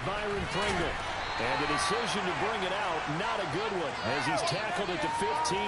Byron Pringle. And the decision to bring it out, not a good one, as he's tackled at the 15.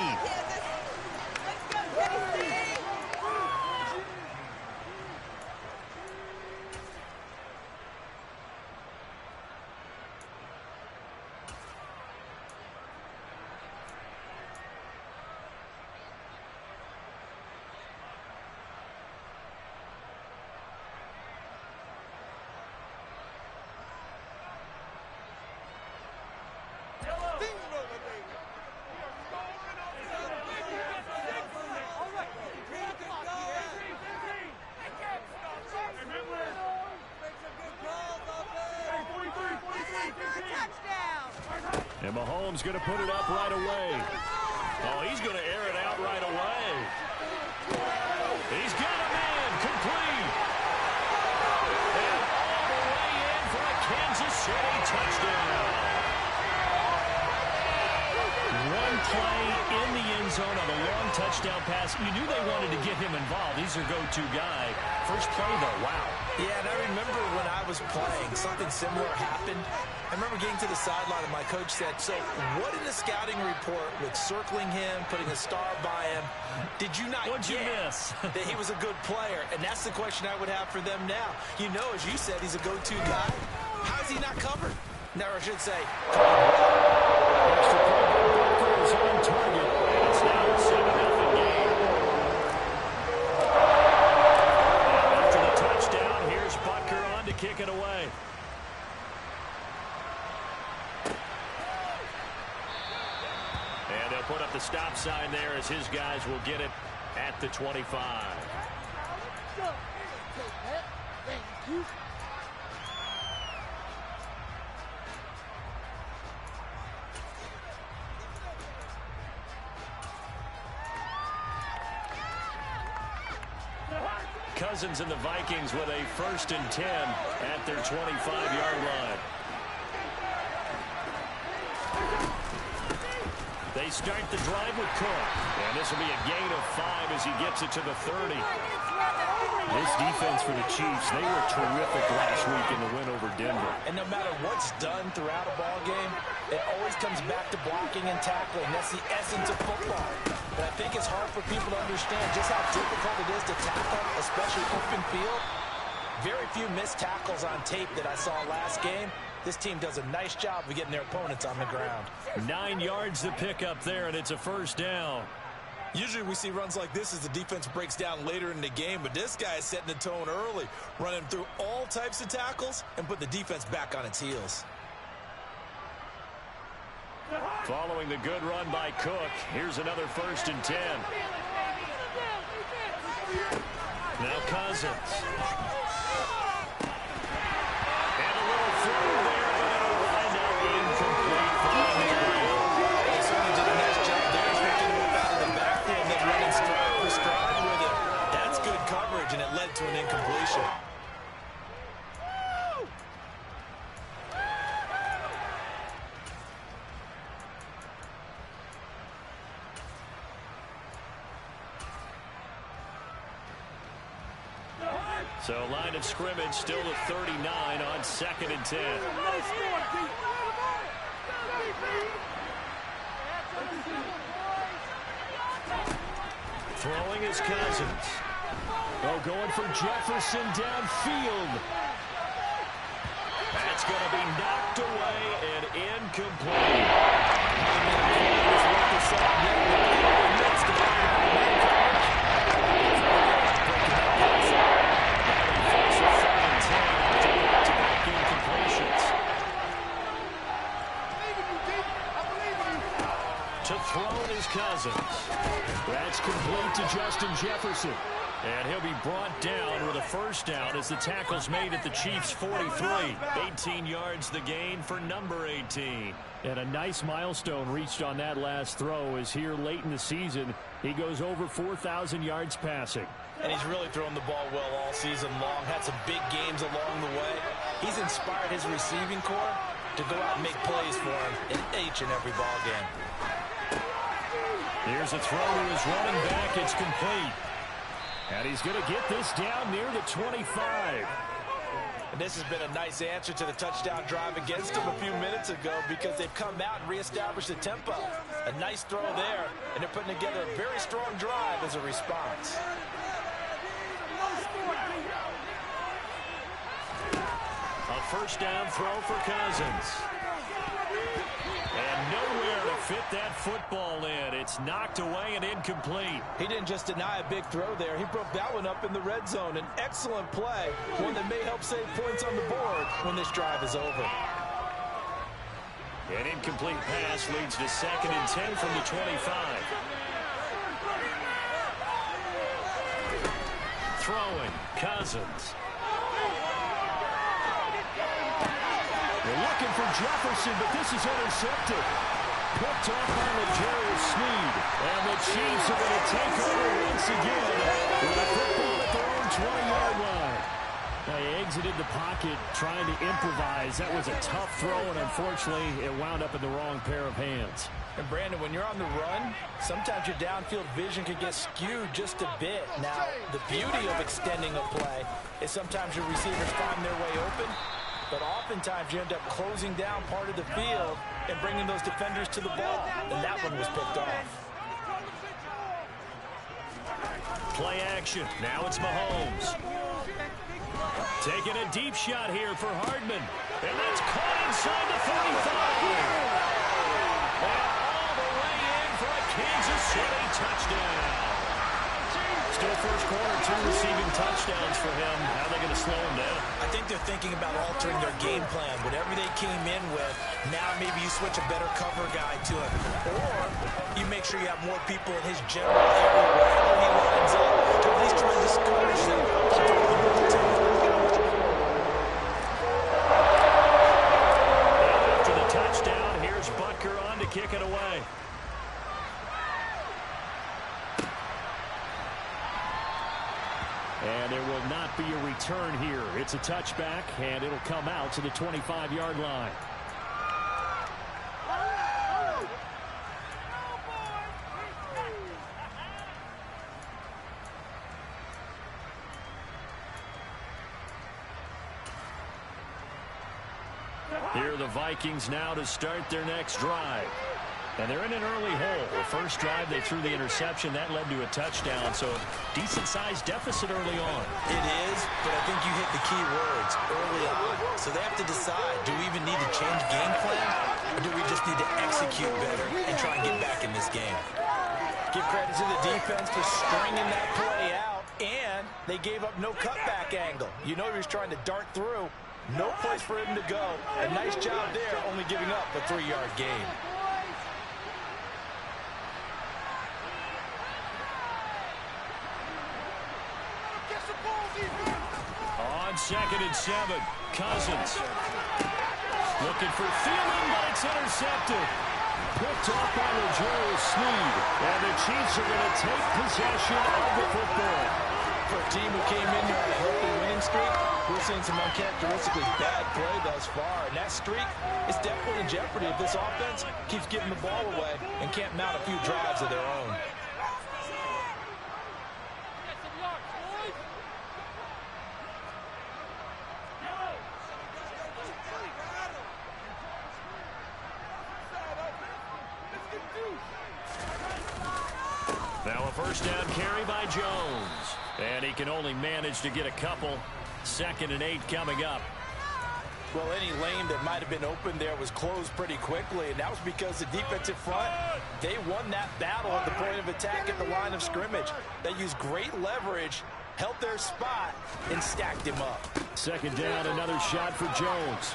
And Mahomes going to put it up right away. Oh, he's going to air it out right away. He's got him in, complete. And all the way in for a Kansas City touchdown. One play in the end zone on a long touchdown pass. You knew they wanted to get him involved. He's their go-to guy. First play, though, wow. Yeah, and I remember when I was playing, something similar happened. I remember getting to the sideline, and my coach said, so what in the scouting report with circling him, putting a star by him, did you not What'd you miss? that he was a good player? And that's the question I would have for them now. You know, as you said, he's a go-to guy. How is he not covered? No, I should say, Extra point is on target. It's now a 7-0 game. After the touchdown, here's Butker on to kick it away. And they'll put up the stop sign there as his guys will get it at the 25. Thank you. Cousins and the Vikings with a 1st and 10 at their 25-yard line. They start the drive with Cook. And this will be a gain of 5 as he gets it to the 30. This defense for the Chiefs, they were terrific last week in the win over Denver. and no matter what's done throughout a ball game, it always comes back to blocking and tackling. That's the essence of football. But I think it's hard for people to understand just how difficult it is to tackle, especially open field. Very few missed tackles on tape that I saw last game. This team does a nice job of getting their opponents on the ground. 9 yards to pick up there, and it's a 1st down. Usually we see runs like this as the defense breaks down later in the game, but this guy is setting the tone early, running through all types of tackles and put the defense back on its heels. Following the good run by Cook, here's another 1st and 10. Now Cousins. And a little throw there, but it'll wind up incomplete. They certainly did a nice job there, picking him up out of the backfield and then running stride for stride with it. That's good coverage, and it led to an incompletion. So line of scrimmage still at 39 on 2nd and 10. Throwing is Cousins. Oh, going for Jefferson downfield. That's going to be knocked away and incomplete. To throw is Cousins. That's complete to Justin Jefferson. And he'll be brought down with a 1st down as the tackle's made at the Chiefs' 43. 18 yards the gain for number 18. And a nice milestone reached on that last throw as here late in the season, he goes over 4,000 yards passing. And he's really thrown the ball well all season long. Had some big games along the way. He's inspired his receiving corps to go out and make plays for him in each and every ball game. Here's a throw to his running back. It's complete. And he's going to get this down near the 25. And this has been a nice answer to the touchdown drive against them a few minutes ago because they've come out and reestablished the tempo. A nice throw there, and they're putting together a very strong drive as a response. A first down throw for Cousins. And nowhere to fit that football in. It's knocked away and incomplete. He didn't just deny a big throw there. He broke that one up in the red zone. An excellent play, one that may help save points on the board when this drive is over. An incomplete pass leads to 2nd and 10 from the 25. Throwing, Cousins. They're looking for Jefferson, but this is intercepted. Picked off by L'Jarius Sneed. And the Chiefs are going to take over once again with a football at their own 20-yard line. They exited the pocket trying to improvise. That was a tough throw, and unfortunately, it wound up in the wrong pair of hands. And Brandon, when you're on the run, sometimes your downfield vision can get skewed just a bit. Now, the beauty of extending a play is sometimes your receivers find their way open, but oftentimes you end up closing down part of the field and bringing those defenders to the ball. And that one was picked off. Play action. Now it's Mahomes. Taking a deep shot here for Hardman. And that's caught inside the 35. And all the way in for a Kansas City touchdown. Still first quarter, 2 receiving touchdowns for him. How are they going to slow him down? I think they're thinking about altering their game plan. Whatever they came in with, now maybe you switch a better cover guy to him. Or you make sure you have more people in his general area wherever he lines up to at least try to discourage them. After the touchdown, here's Butker on to kick it away. And there will not be a return here. It's a touchback, and it'll come out to the 25-yard line. Here are the Vikings now to start their next drive. And they're in an early hole. The first drive, they threw the interception. That led to a touchdown, so decent-sized deficit early on. It is, but I think you hit the key words early on. So they have to decide, do we even need to change game plan, or do we just need to execute better and try and get back in this game? Give credit to the defense for stringing that play out, and they gave up no cutback angle. You know he was trying to dart through. No place for him to go. A nice job there, only giving up a 3-yard gain. On 2nd and 7, Cousins. Looking for Thielen, but it's intercepted. Picked off by L'Jarius Sneed. And the Chiefs are going to take possession of the football. For a team who came in here on a healthy winning streak, we're seeing some uncharacteristically bad play thus far. And that streak is definitely in jeopardy if this offense keeps giving the ball away and can't mount a few drives of their own. Now a first down carry by Jones. And he can only manage to get a couple. 2nd and 8 coming up. Well, any lane that might have been open there was closed pretty quickly, and that was because the defensive front, they won that battle at the point of attack at the line of scrimmage. They used great leverage, held their spot, and stacked him up. 2nd down, another shot for Jones.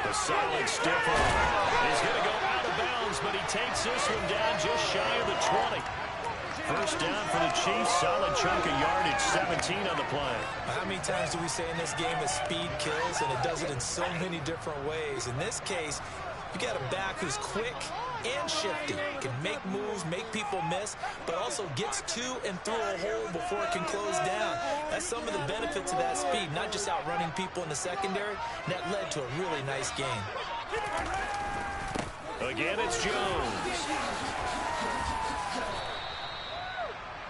A solid stiff arm. He's going to go out of bounds, but he takes this one down just shy of the 20. First down for the Chiefs. Solid chunk of yardage, 17 on the play. How many times do we say in this game that speed kills, and it does it in so many different ways? In this case, you got a back who's quick and shifty, can make moves, make people miss, but also gets to and through a hole before it can close down. That's some of the benefits of that speed, not just outrunning people in the secondary. That led to a really nice game. Again, it's Jones.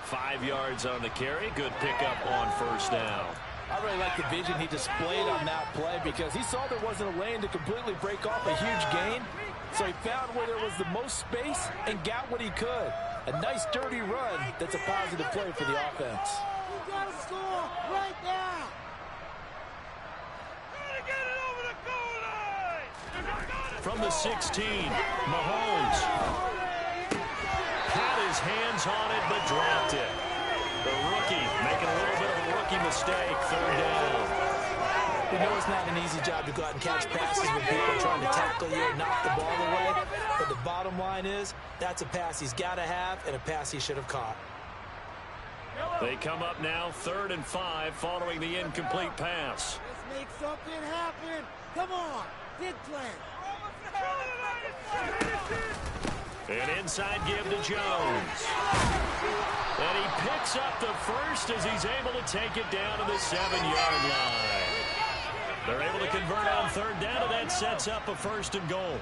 5 yards on the carry. Good pickup on first down. I really like the vision he displayed on that play because he saw there wasn't a lane to completely break off a huge gain. So he found where there was the most space and got what he could. A nice, dirty run that's a positive play for the offense. You got to score right now. From the 16, Mahomes had his hands on it but dropped it. The rookie making a little bit of a rookie mistake, third down. You know it's not an easy job to go out and catch passes when people are trying to tackle you and knock the ball away. But the bottom line is that's a pass he's got to have and a pass he should have caught. They come up now 3rd and 5 following the incomplete pass. Let's make something happen. Come on. Big play. An inside give to Jones. And he picks up the first as he's able to take it down to the 7-yard line. They're able to convert on 3rd down, and that sets up a 1st and goal.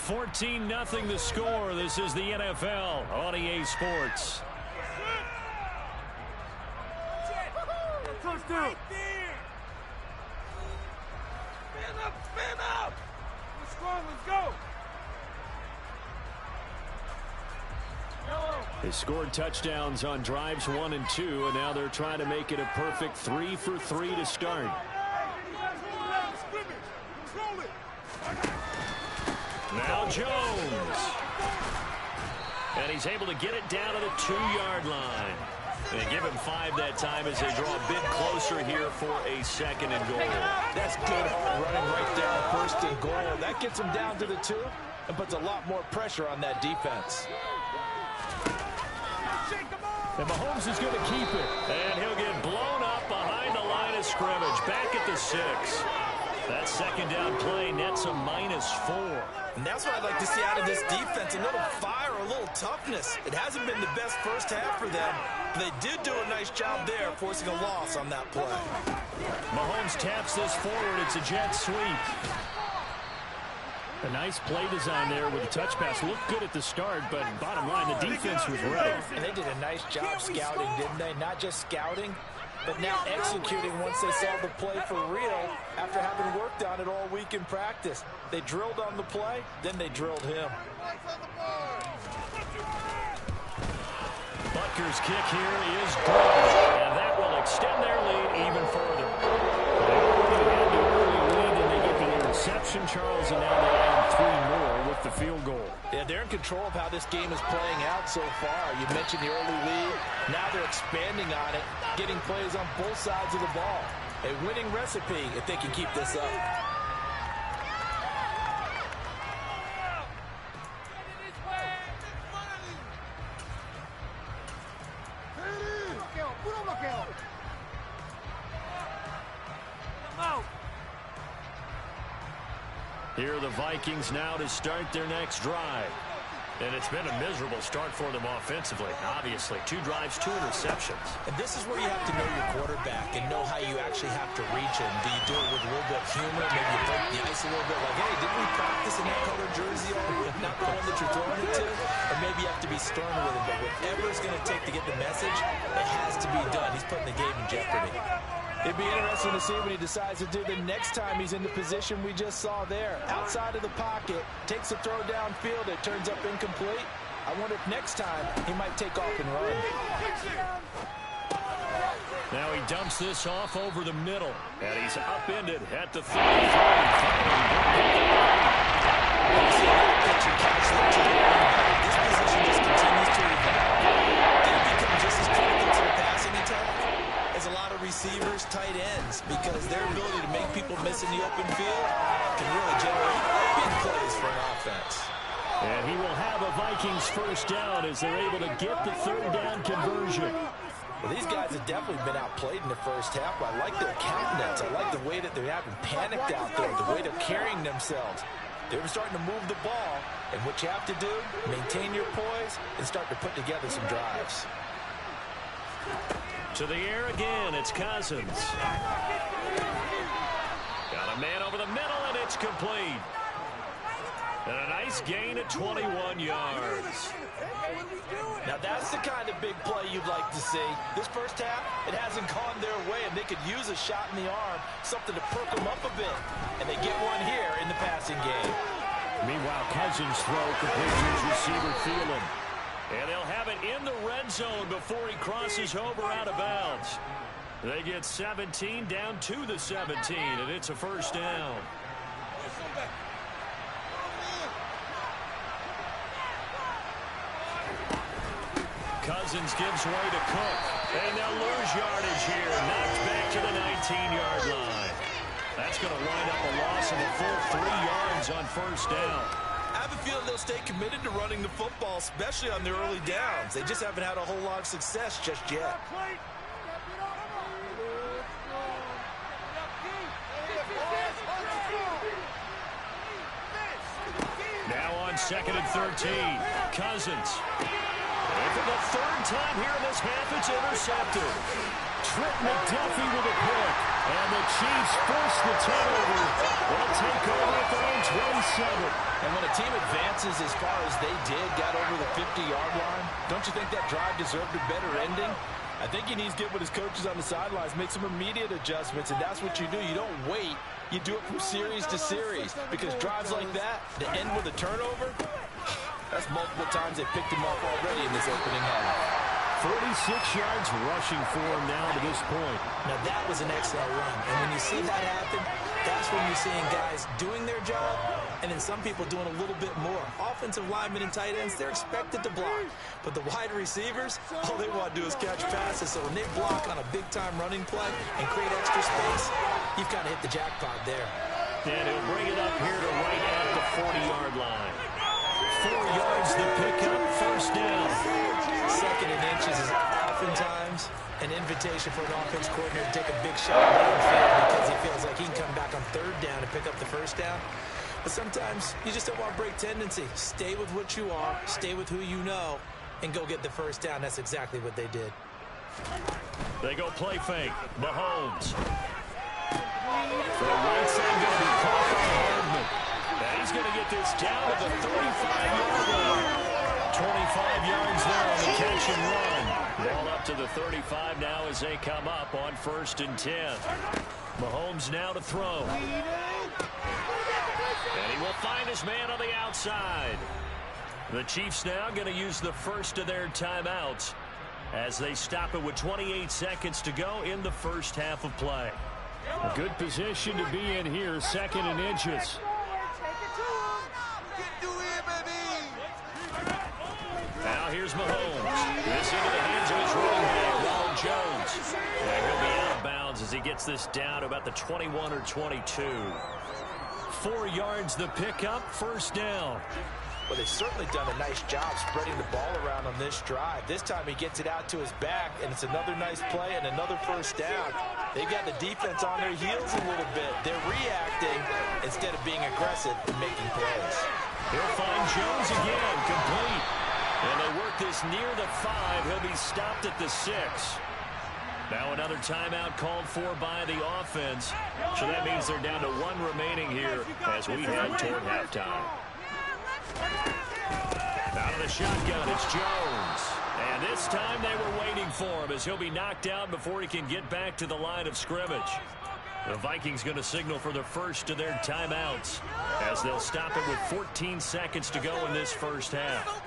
14-0 the score. This is the NFL on EA Sports. Touchdown. Man up. Let's go. They scored touchdowns on drives 1 and 2, and now they're trying to make it a perfect 3 for 3 to start. Now Jones. And he's able to get it down to the 2-yard line. They give him 5 that time as they draw a bit closer here for a 2nd and goal. That's good hard running right there on 1st and goal. That gets him down to the 2 and puts a lot more pressure on that defense. And Mahomes is going to keep it. And he'll get blown up behind the line of scrimmage. Back at the 6. That 2nd down play nets a -4. And that's what I'd like to see out of this defense. A little fire, a little toughness. It hasn't been the best first half for them. But they did do a nice job there, forcing a loss on that play. Mahomes taps this forward. It's a jet sweep. A nice play design there with a touch pass. Looked good at the start, but bottom line, the defense was ready. And they did a nice job scouting, didn't they? Not just scouting, but now executing once they saw the play for real after having worked on it all week in practice. They drilled on the play, then they drilled him. Butker's kick here is good, and that will extend their lead even further. They already had the early lead, and they get the interception, Charles, and now they add 3 more with the field goal. Yeah, they're in control of how this game is playing out so far. You mentioned the early lead. Now they're expanding on it, getting plays on both sides of the ball. A winning recipe if they can keep this up. Here are the Vikings now to start their next drive. And it's been a miserable start for them offensively, obviously. 2 drives, 2 interceptions. And this is where you have to know your quarterback and know how you actually have to reach him. Do you do it with a little bit of humor? Maybe you break the ice a little bit like, hey, didn't we practice in that color jersey already? Not the one that you're throwing it to? Or maybe you have to be stern with him. But whatever it's going to take to get the message, it has to be done. He's putting the game in jeopardy. It'd be interesting to see what he decides to do the next time he's in the position we just saw there. Outside of the pocket, takes a throw downfield, it turns up incomplete. I wonder if next time he might take off and run. Now he dumps this off over the middle, and he's upended at the 33. This position just continues to evolve. They become just as critical to the passing attack as a lot of receivers, tight ends, because their ability to make people miss in the open field can really generate big plays for an offense. And he will have a Vikings first down as they're able to get the 3rd down conversion. Well, these guys have definitely been outplayed in the first half. I like their countenance. I like the way that they're having panicked out there, the way they're carrying themselves. They're starting to move the ball, and what you have to do, maintain your poise and start to put together some drives. To the air again, it's Cousins. Got a man over the middle, and it's complete. And a nice gain of 21 yards. Now that's the kind of big play you'd like to see. This first half, it hasn't gone their way, and they could use a shot in the arm, something to perk them up a bit. And they get one here in the passing game. Meanwhile, Cousins throw complete to his receiver Thielen. And they'll have it in the red zone before he crosses over out of bounds. They get 17 down to the 17, and it's a first down. Cousins gives way to Cook. And they'll lose yardage here. Knocked back to the 19-yard line. That's going to wind up a loss of a full 3 yards on first down. I have a feeling they'll stay committed to running the football, especially on their early downs. They just haven't had a whole lot of success just yet. Now on 2nd and 13. Cousins. And for the 3rd time here in this half, it's intercepted. Trent McDuffie with a pick. And the Chiefs force the turnover. They'll take over at their own 27. And when a team advances as far as they did, got over the 50-yard line, don't you think that drive deserved a better ending? I think he needs to get with his coaches on the sidelines, make some immediate adjustments, and that's what you do. You don't wait. You do it from series to series, because drives like that, to end with a turnover, that's multiple times they picked him off already in this opening half. 46 yards rushing for him now to this point. Now that was an excellent run, and when you see that happen, that's when you're seeing guys doing their job, and then some people doing a little bit more. Offensive linemen and tight ends, they're expected to block, but the wide receivers, all they want to do is catch passes. So when they block on a big-time running play and create extra space, you've kind of hit the jackpot there. And he'll bring it up here to right at the 40-yard line. 4 yards the pickup, first down. 2nd and inches is oftentimes an invitation for an offense coordinator to take a big shot downfield because he feels like he can come back on 3rd down and pick up the first down. But sometimes you just don't want to break tendency. Stay with what you are, stay with who you know, and go get the first down. That's exactly what they did. They go play fake. Mahomes. The right side going to be caught by Hardman. And he's going to get this down to the 35-yard line. 25 yards there on the catch and run. Ball up to the 35 now as they come up on 1st and 10. Mahomes now to throw. And he will find his man on the outside. The Chiefs now going to use the first of their timeouts as they stop it with 28 seconds to go in the first half of play. A good position to be in here, 2nd and inches. Now here's Mahomes. This into the hands of his running back, Ronald Jones. And he'll be out of bounds as he gets this down to about the 21 or 22. 4 yards the pickup, first down. Well, they've certainly done a nice job spreading the ball around on this drive. This time he gets it out to his back, and it's another nice play and another first down. They've got the defense on their heels a little bit. They're reacting instead of being aggressive and making plays. He'll find Jones again, complete. And they work this near the 5. He'll be stopped at the 6. Now another timeout called for by the offense. So that means they're down to 1 remaining here as we head toward halftime. Out of the shotgun, it's Jones. And this time they were waiting for him as he'll be knocked down before he can get back to the line of scrimmage. The Vikings going to signal for the first of their timeouts as they'll stop it with 14 seconds to go in this first half.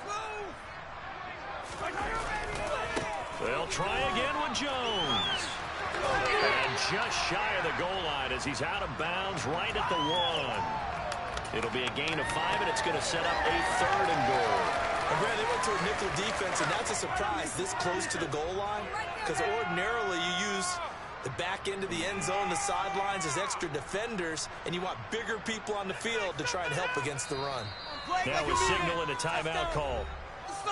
They'll try again with Jones. And just shy of the goal line as he's out of bounds right at the 1. It'll be a gain of 5, and it's going to set up a 3rd and goal. And Brad, they went to a nickel defense, and that's a surprise this close to the goal line, because ordinarily you use the back end of the end zone, the sidelines as extra defenders, and you want bigger people on the field to try and help against the run. Now we're signaling a timeout call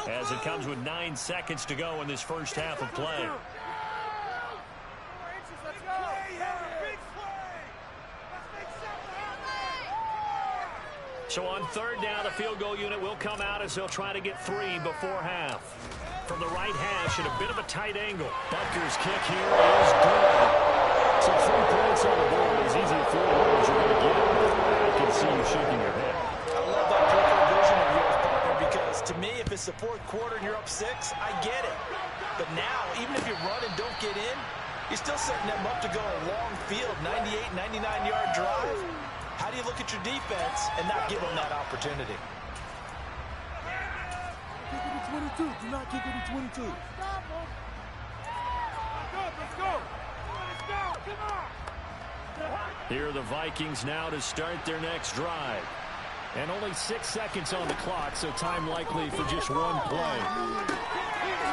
as it comes with 9 seconds to go in this first half of play. So on 3rd down, the field goal unit will come out as they'll try to get 3 before half. From the right hash at a bit of a tight angle. Butker's kick here is good. So 3 points on the board is easy 4 words you're going to get. I can see you shaking your head. I love that play To me, if it's the fourth quarter and you're up 6, I get it. But now, even if you run and don't get in, you're still setting them up to go a long field, 98, 99-yard drive. How do you look at your defense and not give them that opportunity? Kick it to 22. Do not kick it to 22. Stop him. Let's go. Come on. Here are the Vikings now to start their next drive. And only 6 seconds on the clock, so time likely for just one play.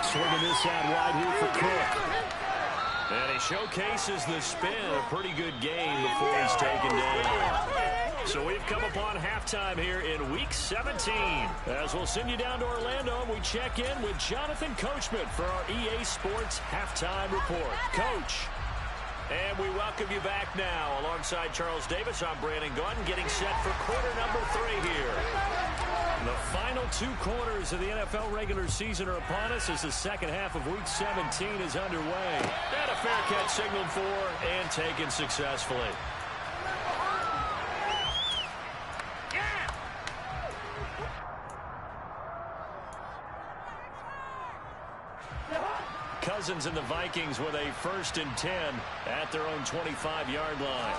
Swinging this out wide here for Cook. And he showcases the spin. A pretty good game before he's taken down. So we've come upon halftime here in Week 17. As we'll send you down to Orlando, and we check in with Jonathan Coachman for our EA Sports Halftime Report. Coach. And we welcome you back now. Alongside Charles Davis, I'm Brandon Gunn, getting set for quarter number 3 here. The final 2 quarters of the NFL regular season are upon us as the second half of Week 17 is underway. And a fair catch signaled for and taken successfully. Cousins and the Vikings with a 1st and 10 at their own 25-yard line.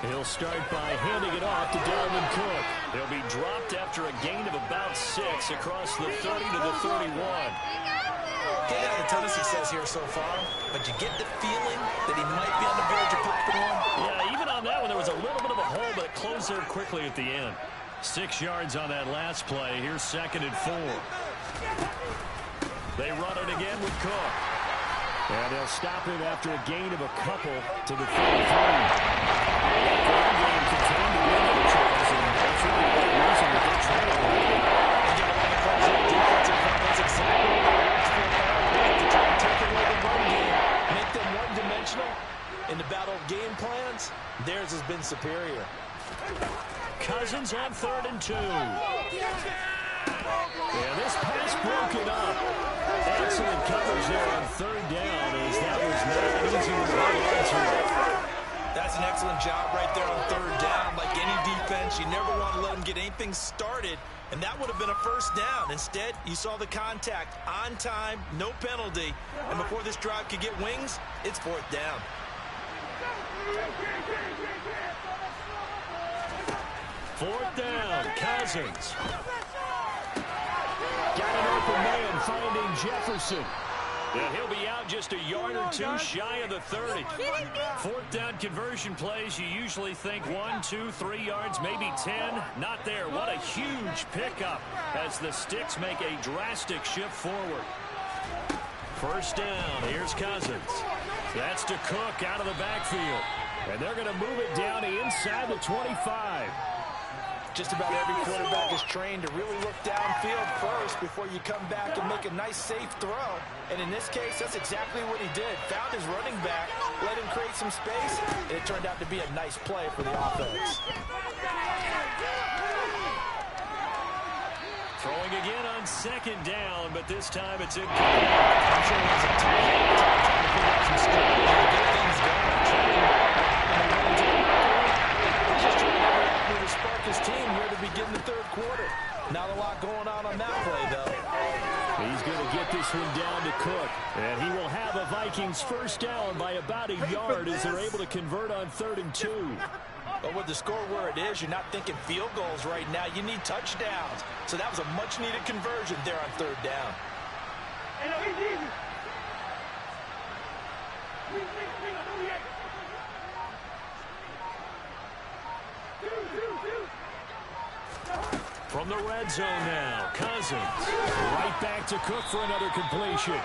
He'll start by handing it off to Dalvin Cook. He'll be dropped after a gain of about 6 across the 30 to the 31. He had a ton of success here so far, but you get the feeling that he might be on the verge of popping one. Yeah, even on that one, there was a little bit of a hole, but it closed there quickly at the end. 6 yards on that last play. Here's 2nd and 4. They run it again with Cook. And they'll stop him after a gain of a couple to the 33. That game contained the win of the Chargers, and that's really the reason that they're trailing. Again, a lot of calls on defensive front. That's exactly what they watch for. To try and take away the run game, make them one-dimensional. In the battle of game plans, theirs has been superior. Cousins on 3rd and 2. Yeah, this pass broken up. Excellent coverage there on 3rd down, as that was not easy to hold on to. That's an excellent job right there on 3rd down. Like any defense, you never want to let them get anything started, and that would have been a 1st down. Instead, you saw the contact on time, no penalty, and before this drive could get wings, it's 4th down. Fourth down, Cousins. Got an open man finding Jefferson. And he'll be out just a yard or 2 shy of the 30. 4th down conversion plays, you usually think 1, 2, 3 yards, maybe 10. Not there. What a huge pickup as the Sticks make a drastic shift forward. 1st down, here's Cousins. That's to Cook out of the backfield. And they're going to move it down inside the 25. Just about every quarterback is trained to really look downfield first before you come back and make a nice, safe throw. And in this case, that's exactly what he did. Found his running back, let him create some space, and it turned out to be a nice play for the offense. Throwing again on 2nd down, but this time it's incomplete. I'm sure it was a time to figure out some strategy to get things going. To spark his team here to begin the 3rd quarter. Not a lot going on that play, though. He's going to get this one down to Cook. And he will have a Vikings 1st down by about a yard as they're able to convert on 3rd and 2. But with the score where it is, you're not thinking field goals right now. You need touchdowns. So that was a much-needed conversion there on 3rd down. From the red zone now, Cousins. Right back to Cook for another completion.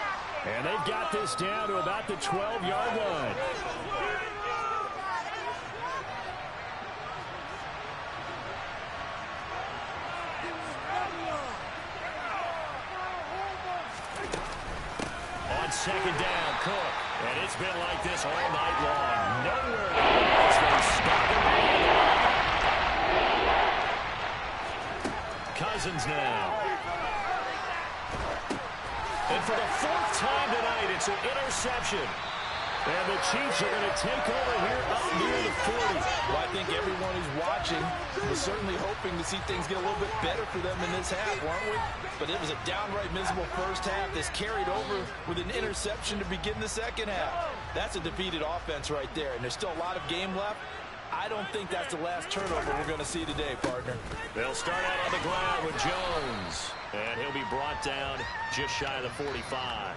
And they've got this down to about the 12-yard line. On 2nd down, Cook. And it's been like this all night long. Nowhere to go as they stop him. Cousins now. And for the 4th time tonight, it's an interception. And the Chiefs are going to take over here up near the 40. Well, I think everyone who's watching was certainly hoping to see things get a little bit better for them in this half, weren't we? But it was a downright miserable first half that's carried over with an interception to begin the second half. That's a defeated offense right there, and there's still a lot of game left. I don't think that's the last turnover we're going to see today, partner. They'll start out on the ground with Jones. And he'll be brought down just shy of the 45.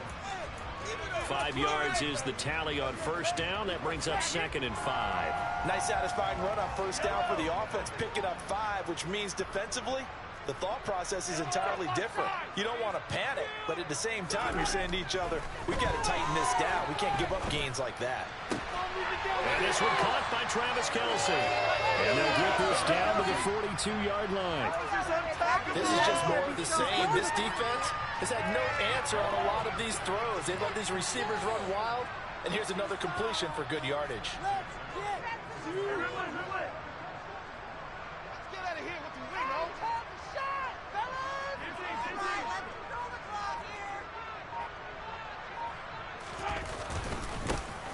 5 yards is the tally on first down. That brings up 2nd and 5. Nice satisfying run on first down for the offense, picking up 5, which means defensively, the thought process is entirely different. You don't want to panic, but at the same time, you're saying to each other, we got to tighten this down. We can't give up gains like that. And this one caught by Travis Kelce. And they'll get this down to the 42-yard line. This is just more of the same. This defense has had no answer on a lot of these throws. They've let these receivers run wild, and here's another completion for good yardage.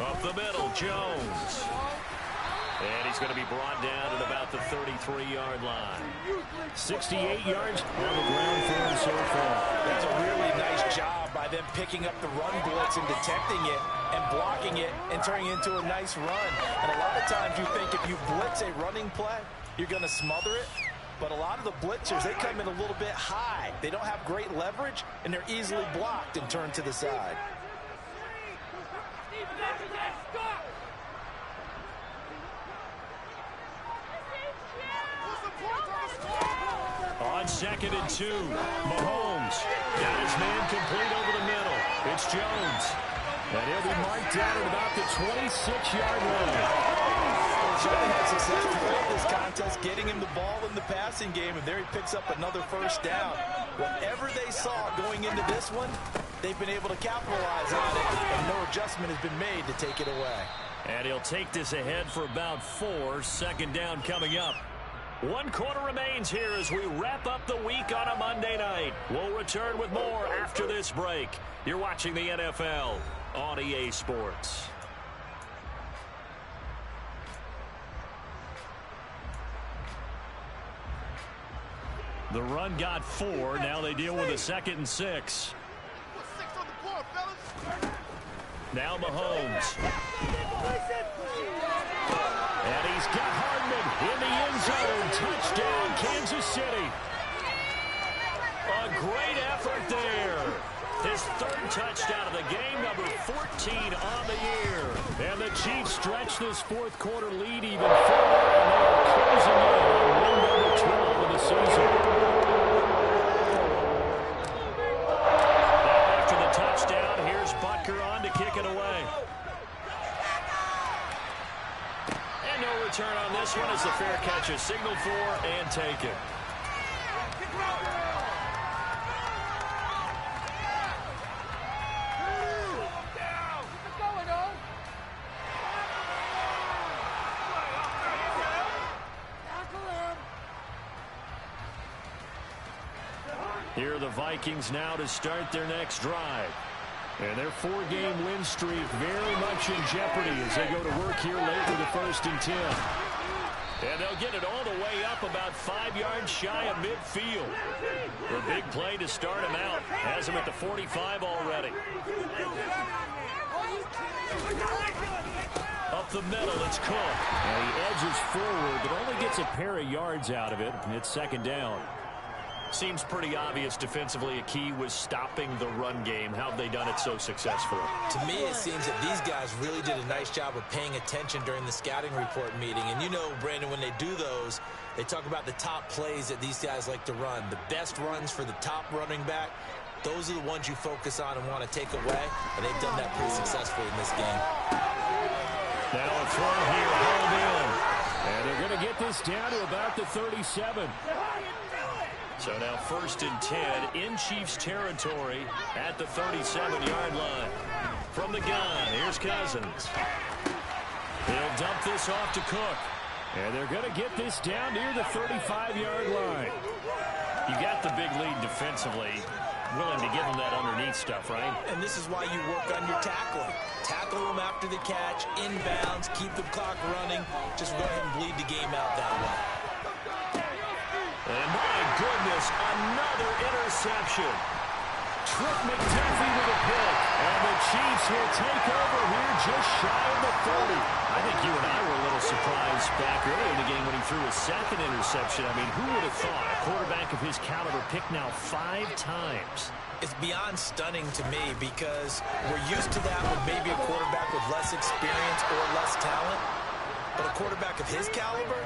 Up the middle, Jones. And he's going to be brought down at about the 33-yard line. 68 yards on the ground for him so far. That's a really nice job by them picking up the run blitz and detecting it and blocking it and turning it into a nice run. And a lot of times you think if you blitz a running play, you're going to smother it. But a lot of the blitzers, they come in a little bit high. They don't have great leverage, and they're easily blocked and turned to the side. On 2nd and 2, Mahomes got his man complete over the middle. It's Jones. And he'll be marked down at about the 26-yard line. Certainly had success throughout this contest, getting him the ball in the passing game, and there he picks up another first down. Whatever they saw going into this one, they've been able to capitalize on it, and no adjustment has been made to take it away. And he'll take this ahead for about 4. 2nd down coming up. 1 quarter remains here as we wrap up the week on a Monday night. We'll return with more after this break. You're watching the NFL on EA Sports. The run got 4. Now they deal with a 2nd and 6. Now Mahomes. And he's got Hardman in the end zone. Touchdown, Kansas City. A great effort there. His 3rd touchdown of the game, number 14 on the year. And the Chiefs stretch this 4th quarter lead even further, and they are closing in on win number 12 of the season. Now after the touchdown, here's Butker on to kick it away. And no return on this one as the fair catch is signaled for and taken. Here are the Vikings now to start their next drive. And their 4-game win streak very much in jeopardy as they go to work here late with the 1st and 10. And they'll get it all the way up about 5 yards shy of midfield. A big play to start him out. Has him at the 45 already. Up the middle, it's Cook. And he edges forward, but only gets a pair of yards out of it. And it's 2nd down. Seems pretty obvious defensively a key was stopping the run game. How have they done it so successfully? To me, it seems that these guys really did a nice job of paying attention during the scouting report meeting. And you know, Brandon, when they do those, they talk about the top plays that these guys like to run. The best runs for the top running back, those are the ones you focus on and want to take away. And they've done that pretty successfully in this game. Now a throw here, hauled in. And they're going to get this down to about the 37. So now 1st and 10 in Chiefs territory at the 37-yard line. From the gun, here's Cousins. He'll dump this off to Cook. And they're going to get this down near the 35-yard line. You got the big lead defensively. Willing to give them that underneath stuff, right? And this is why you work on your tackling. Tackle them film after the catch, inbounds, keep the clock running. Just go ahead and bleed the game out that way. And my goodness, another interception. Trip McDuffie with a pick. And the Chiefs will take over here just shy of the 30. I think you and I were a little surprised back early in the game when he threw his second interception. I mean, who would have thought a quarterback of his caliber picked now 5 times? It's beyond stunning to me because we're used to that with maybe a quarterback with less experience or less talent. But a quarterback of his caliber,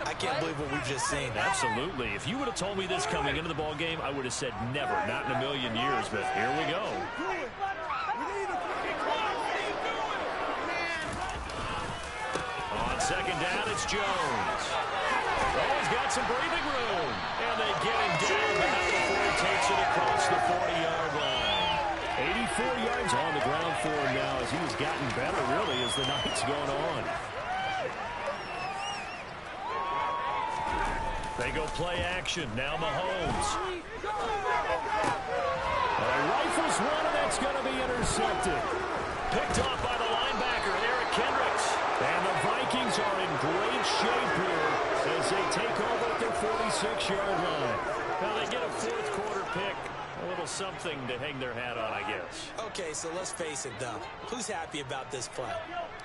I can't believe what we've just seen. Absolutely. If you would have told me this coming into the ball game, I would have said never, not in a million years. But here we go. On second down, it's Jones. Oh, he's got some breathing room. And they get him down, but not before he takes it across the 40-yard line. 84 yards on the ground for him now as he has gotten better, really, as the night's gone on. They go play action. Now Mahomes. Rifles one, and that's going to be intercepted. Picked off by the linebacker, Eric Kendricks. And the Vikings are in great shape here as they take over at their 46-yard line. Now they get a fourth-quarter pick. A little something to hang their hat on, I guess. Okay, so let's face it, though. Who's happy about this play?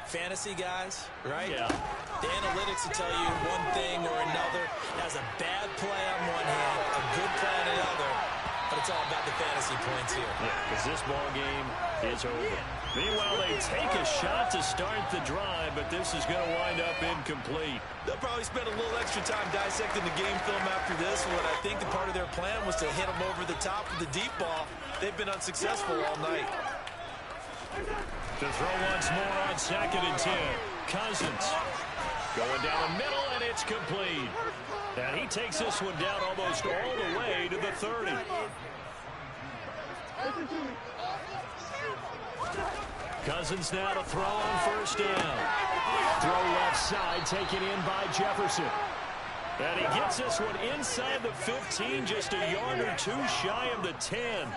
Fantasy guys, right? Yeah. The analytics will tell you one thing or another. That's a bad play on one hand, a good play on the other, but it's all about the fantasy points here. Yeah, because this ball game is over. Meanwhile, they take a shot to start the drive, but this is going to wind up incomplete. They'll probably spend a little extra time dissecting the game film after this. What I think the part of their plan was to hit them over the top with the deep ball. They've been unsuccessful all night. To throw once more on second and 10. Cousins going down the middle, and it's complete. And he takes this one down almost all the way to the 30. Cousins now to throw on first down. Throw left side, taken in by Jefferson. And he gets this one inside the 15, just a yard or two shy of the 10.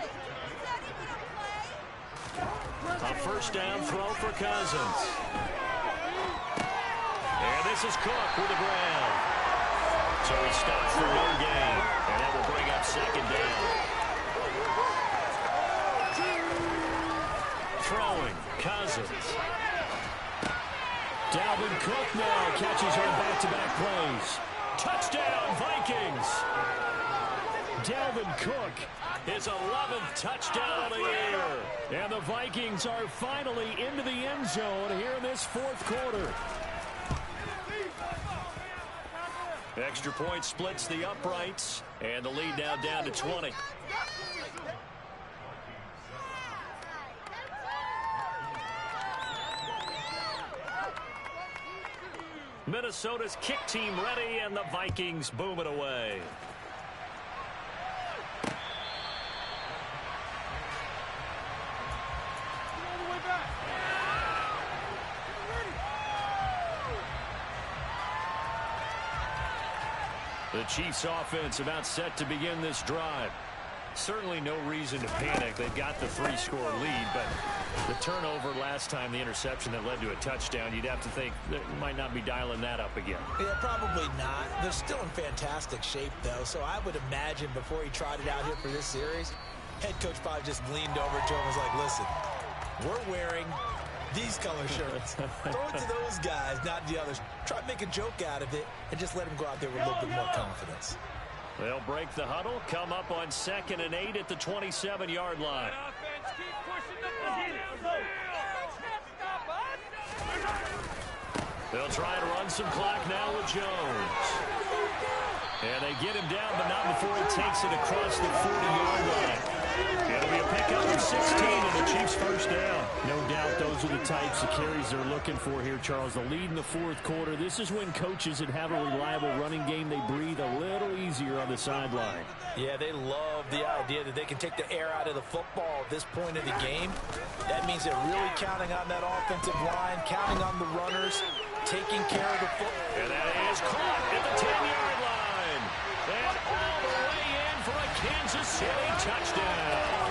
A first down throw for Cousins. And this is Cook with the ground. So he stops for no gain. And that will bring up second down. Throwing, Cousins. Dalvin Cook now catches her back-to-back plays. Touchdown, Vikings! Dalvin Cook, his 11th touchdown of the year. And the Vikings are finally into the end zone here in this fourth quarter. Extra point splits the uprights, and the lead now down to 20. Minnesota's kick team ready, and the Vikings boom it away. The Chiefs offense about set to begin this drive. Certainly no reason to panic. They've got the 3-score lead, but the turnover last time, the interception that led to a touchdown, you'd have to think that might not be dialing that up again. Yeah, probably not. They're still in fantastic shape, though, so I would imagine before he tried it out here for this series, head coach probably just leaned over to him and was like, listen, we're wearing these color shirts. Throw it to those guys, not the others. Try to make a joke out of it and just let them go out there with a little bit more confidence. They'll break the huddle, come up on 2nd and 8 at the 27-yard line. They'll try to run some clock now with Jones. And they get him down, but not before he takes it across the 40-yard line. It'll be a pickup of 16 and the Chiefs first down. No doubt those are the types of carries they're looking for here, Charles. The lead in the fourth quarter. This is when coaches that have a reliable running game, they breathe a little easier on the sideline. Yeah, they love the idea that they can take the air out of the football at this point of the game. That means they're really counting on that offensive line, counting on the runners, taking care of the football. And that is caught at the 10-yard line. And all the way in for a Kansas City touchdown.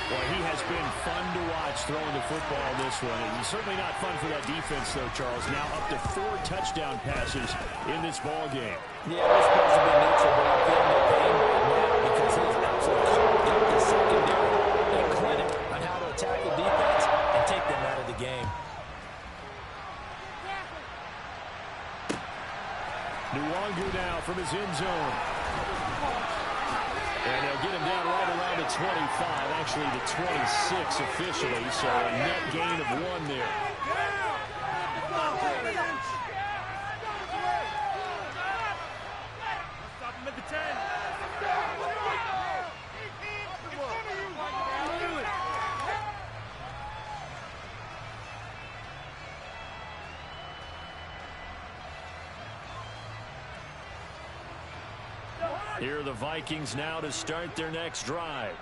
Well, he has been fun to watch throwing the football in this one. And certainly not fun for that defense, though, Charles. Now up to 4 touchdown passes in this ball game. Yeah, we're supposed to be neutral, but I'm feeling the pain right now because he's absolutely carved up the secondary. A clinic on how to attack the defense and take them out of the game. Nwangu now from his end zone. And they'll get him down right around the 25, actually the 26 officially, so a net gain of 1 there. Stop him at the 10. Here are the Vikings now to start their next drive.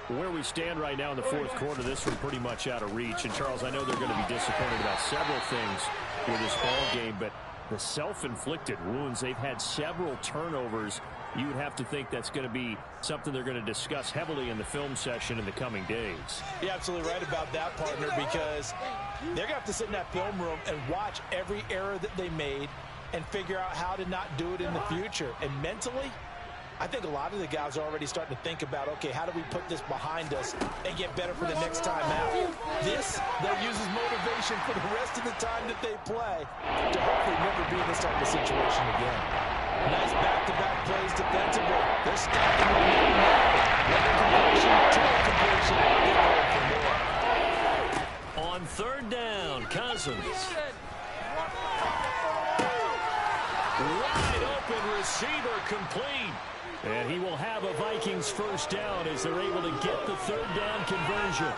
Where we stand right now in the fourth quarter, this one pretty much out of reach. And, Charles, I know they're going to be disappointed about several things with this ball game, but the self-inflicted wounds, they've had several turnovers. You would have to think that's going to be something they're going to discuss heavily in the film session in the coming days. You're absolutely right about that, partner, because they're going to have to sit in that film room and watch every error that they made and figure out how to not do it in the future. And mentally, I think a lot of the guys are already starting to think about, okay, how do we put this behind us and get better for the next time out? This, they'll use as motivation for the rest of the time that they play to hopefully never be in this type of situation again. Nice back-to-back plays defensively. They're stacking the lead now. One completion, 2 completion. They're going for more. On third down, Cousins. Wide open receiver complete. And he will have a Vikings first down as they're able to get the third down conversion.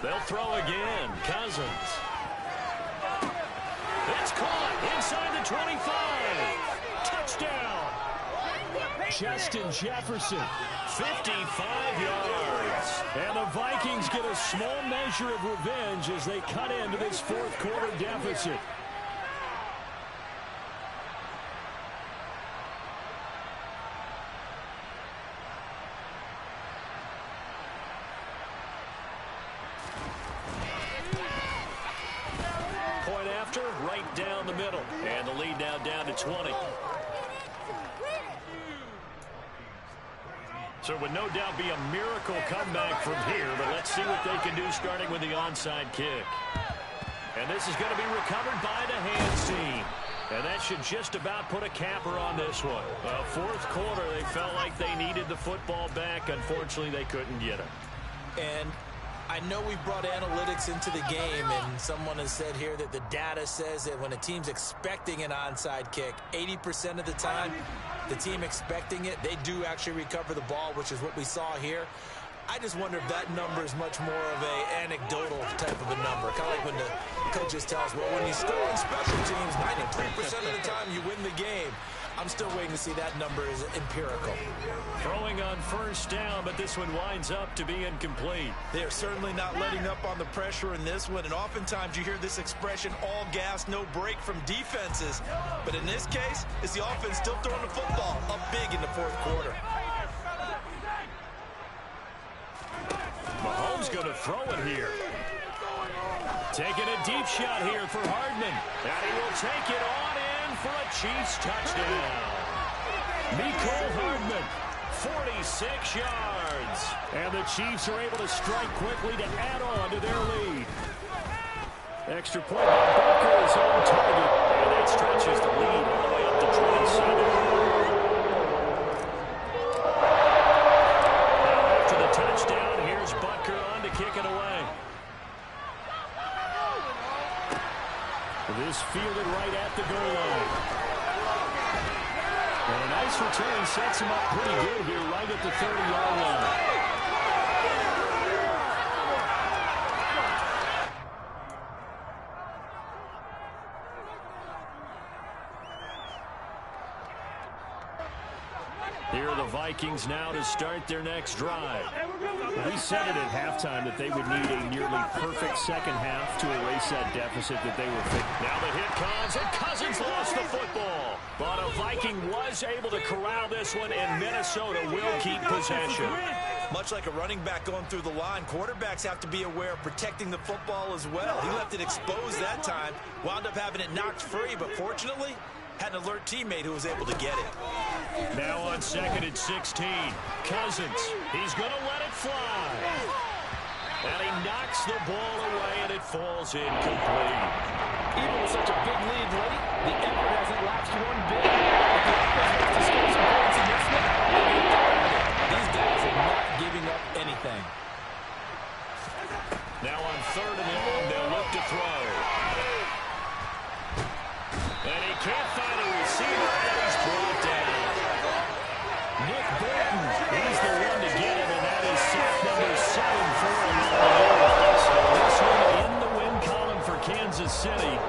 They'll throw again. Cousins. It's caught inside the 25. Touchdown. Justin Jefferson, 55 yards. And the Vikings get a small measure of revenge as they cut into this fourth quarter deficit. Point after, right down the middle. And the lead now down to 20. So it would no doubt be a miracle comeback from here, but let's see what they can do starting with the onside kick. And this is going to be recovered by the hands team. And that should just about put a capper on this one. Well, fourth quarter, they felt like they needed the football back. Unfortunately, they couldn't get it. And I know we've brought analytics into the game, and someone has said here that the data says that when a team's expecting an onside kick, 80% of the time, the team expecting it, they do actually recover the ball, which is what we saw here. I just wonder if that number is much more of a anecdotal type of a number. Kind of like when the coaches tell us, well, when you score on special teams, 93% of the time you win the game. I'm still waiting to see that number is empirical. Throwing on first down, but this one winds up to be incomplete. They're certainly not letting up on the pressure in this one, and oftentimes you hear this expression, all gas, no break from defenses. But in this case, it's the offense still throwing the football up big in the fourth quarter. Mahomes going to throw it here. Taking a deep shot here for Hardman. And he will take it on in for a Chiefs touchdown. Mecole Hardman, 46 yards. And the Chiefs are able to strike quickly to add on to their lead. Extra point by Booker is on target. And that stretches the lead all the way up to 27. After the touchdown, here's Butker on to kick it away. This fielded right at the goal line. And a nice return sets him up pretty good here right at the 30-yard line. Here are the Vikings now to start their next drive. We said it at halftime that they would need a nearly perfect second half to erase that deficit that they were facing. Now the hit comes, and Cousins lost the football. But a Viking was able to corral this one, and Minnesota will keep possession. Much like a running back going through the line, quarterbacks have to be aware of protecting the football as well. He left it exposed that time, wound up having it knocked free, but fortunately, had an alert teammate who was able to get it. Now on 2nd and 16, Cousins, he's going to let it fly. And he knocks the ball away, and it falls incomplete. Even with such a big lead late, the effort hasn't lapsed one bit. If the offense wants to score some points in this one, these guys are not giving up anything. Now on 3rd and long, they'll look to throw. And he can't find a receiver, and he's brought down. Nick Bolton, he's the one to get him, and that is sack number 7 for him. So this one in the win column for Kansas City.